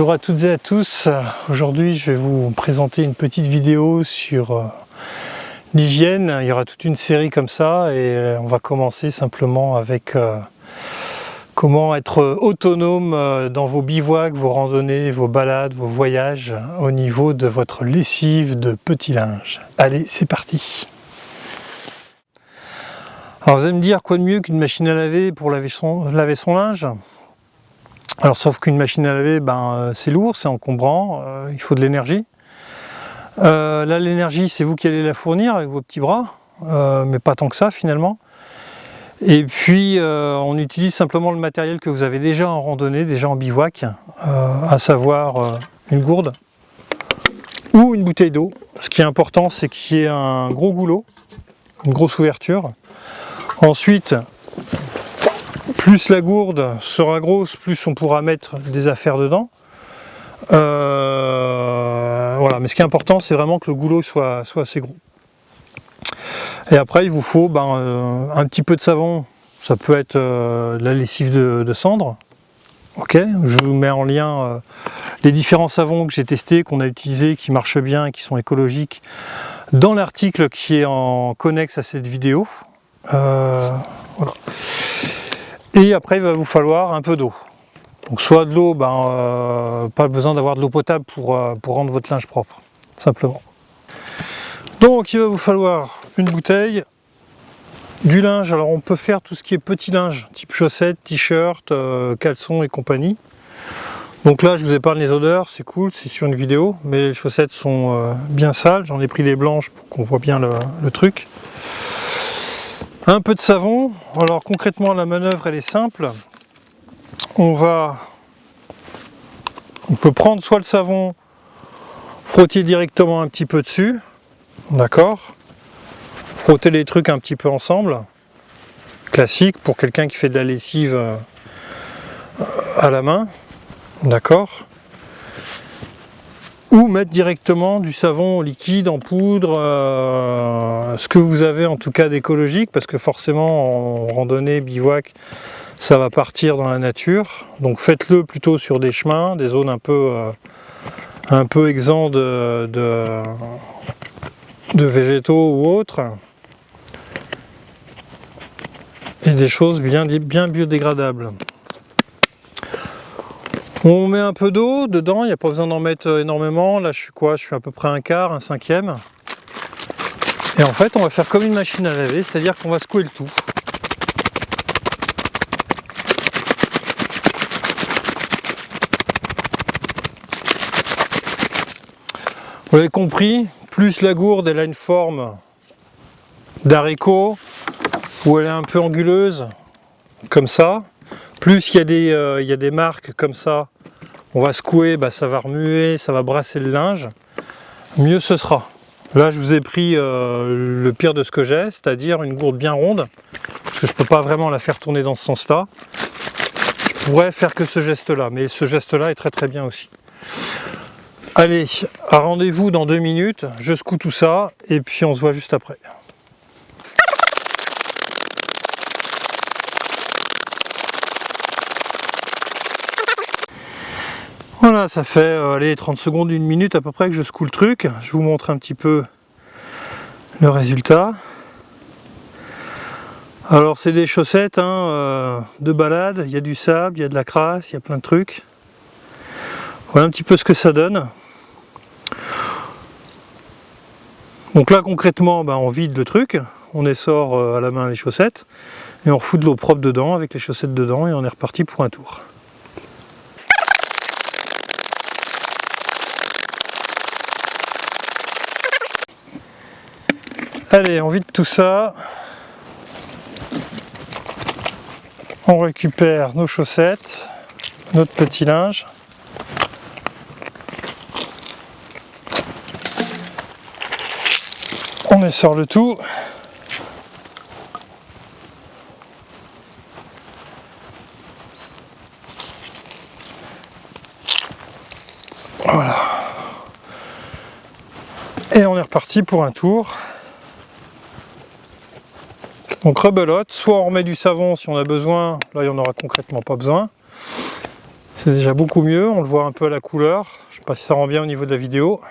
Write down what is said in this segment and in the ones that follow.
Bonjour à toutes et à tous. Aujourd'hui je vais vous présenter une petite vidéo sur l'hygiène. Il y aura toute une série comme ça et on va commencer simplement avec comment être autonome dans vos bivouacs, vos randonnées, vos balades, vos voyages au niveau de votre lessive de petit linge. Allez, c'est parti. Alors vous allez me dire, quoi de mieux qu'une machine à laver pour laver son linge? Alors sauf qu'une machine à laver, c'est lourd, c'est encombrant, il faut de l'énergie. Là l'énergie c'est vous qui allez la fournir avec vos petits bras, mais pas tant que ça finalement. Et puis on utilise simplement le matériel que vous avez déjà en randonnée, déjà en bivouac, à savoir une gourde ou une bouteille d'eau. Ce qui est important c'est qu'il y ait un gros goulot, une grosse ouverture. Ensuite, plus la gourde sera grosse, plus on pourra mettre des affaires dedans. Voilà, mais ce qui est important, c'est vraiment que le goulot soit assez gros. Et après, il vous faut un petit peu de savon. Ça peut être de la lessive de cendre. Ok, je vous mets en lien les différents savons que j'ai testés, qu'on a utilisés, qui marchent bien et qui sont écologiques, dans l'article qui est en connexe à cette vidéo. Voilà. Et après il va vous falloir un peu d'eau. Donc soit de l'eau, pas besoin d'avoir de l'eau potable pour rendre votre linge propre, simplement. Donc il va vous falloir une bouteille, du linge. Alors on peut faire tout ce qui est petit linge, type chaussettes, t-shirt, caleçons et compagnie. Donc là je vous épargne les odeurs, c'est cool, c'est sur une vidéo, mais les chaussettes sont bien sales, j'en ai pris des blanches pour qu'on voit bien le truc. Un peu de savon. Alors concrètement la manœuvre elle est simple. On peut prendre soit le savon, frotter directement un petit peu dessus, d'accord, frotter les trucs un petit peu ensemble, classique pour quelqu'un qui fait de la lessive à la main, d'accord, ou mettre directement du savon liquide en poudre, ce que vous avez en tout cas d'écologique, parce que forcément en randonnée, bivouac, ça va partir dans la nature, donc faites-le plutôt sur des chemins, des zones un peu exemptes de végétaux ou autres, et des choses bien biodégradables. On met un peu d'eau dedans, il n'y a pas besoin d'en mettre énormément. Là je suis à peu près un quart, un cinquième. Et en fait on va faire comme une machine à laver, c'est-à-dire qu'on va secouer le tout. Vous l'avez compris, plus la gourde elle a une forme d'haricot, où elle est un peu anguleuse, comme ça, plus il y a des marques comme ça, on va secouer, ça va remuer, ça va brasser le linge, mieux ce sera. Là je vous ai pris le pire de ce que j'ai, c'est-à-dire une gourde bien ronde, parce que je ne peux pas vraiment la faire tourner dans ce sens-là. Je pourrais faire que ce geste-là, mais ce geste-là est très très bien aussi. Allez, à rendez-vous dans 2 minutes, je secoue tout ça, et puis on se voit juste après. Voilà, ça fait allez, 30 secondes, 1 minute à peu près que je secoue le truc. Je vous montre un petit peu le résultat. Alors c'est des chaussettes de balade, il y a du sable, il y a de la crasse, il y a plein de trucs. Voilà un petit peu ce que ça donne. Donc là concrètement, on vide le truc, on essore à la main les chaussettes, et on refout de l'eau propre dedans avec les chaussettes dedans, et on est reparti pour un tour. Allez, on vide tout ça. On récupère nos chaussettes, notre petit linge. On essore le tout. Voilà. Et on est reparti pour un tour. Donc rebelote, soit on remet du savon si on a besoin, là il n'y en aura concrètement pas besoin. C'est déjà beaucoup mieux, on le voit un peu à la couleur. Je ne sais pas si ça rend bien au niveau de la vidéo.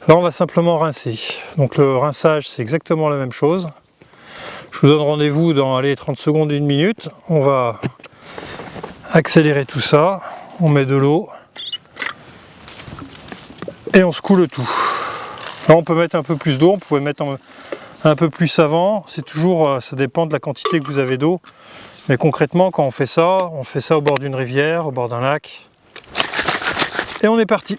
Là on va simplement rincer. Donc le rinçage c'est exactement la même chose. Je vous donne rendez-vous dans allez, 30 secondes, 1 minute. On va accélérer tout ça. On met de l'eau. Et on secoue le tout. Là on peut mettre un peu plus d'eau, on pouvait mettre un peu plus avant. C'est toujours, ça dépend de la quantité que vous avez d'eau. Mais concrètement quand on fait ça au bord d'une rivière, au bord d'un lac. Et on est parti.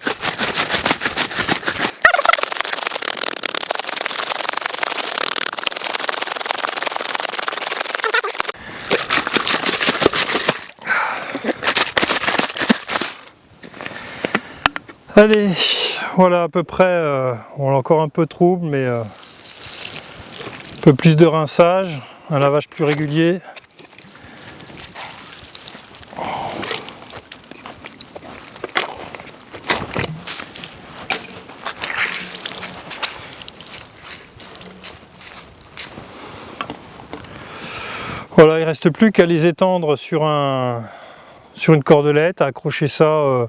Allez, voilà à peu près, on a encore un peu de trouble, mais un peu plus de rinçage, un lavage plus régulier. Voilà, il ne reste plus qu'à les étendre sur une cordelette, à accrocher ça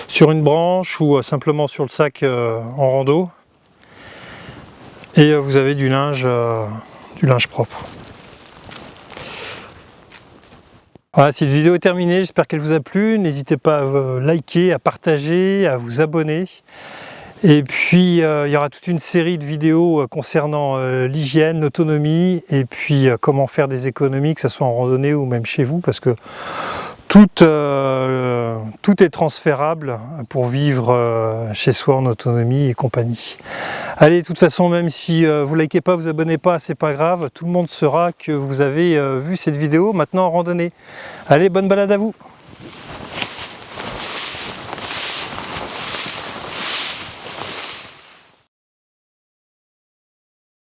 sur une branche ou simplement sur le sac en rando. Et vous avez du linge propre. Voilà, cette vidéo est terminée, j'espère qu'elle vous a plu. N'hésitez pas à liker, à partager, à vous abonner. Et puis il y aura toute une série de vidéos concernant l'hygiène, l'autonomie et puis comment faire des économies, que ce soit en randonnée ou même chez vous, parce que tout est transférable pour vivre chez soi en autonomie et compagnie. Allez, de toute façon, même si vous likez pas, vous abonnez pas, c'est pas grave, tout le monde saura que vous avez vu cette vidéo maintenant en randonnée. Allez, bonne balade à vous!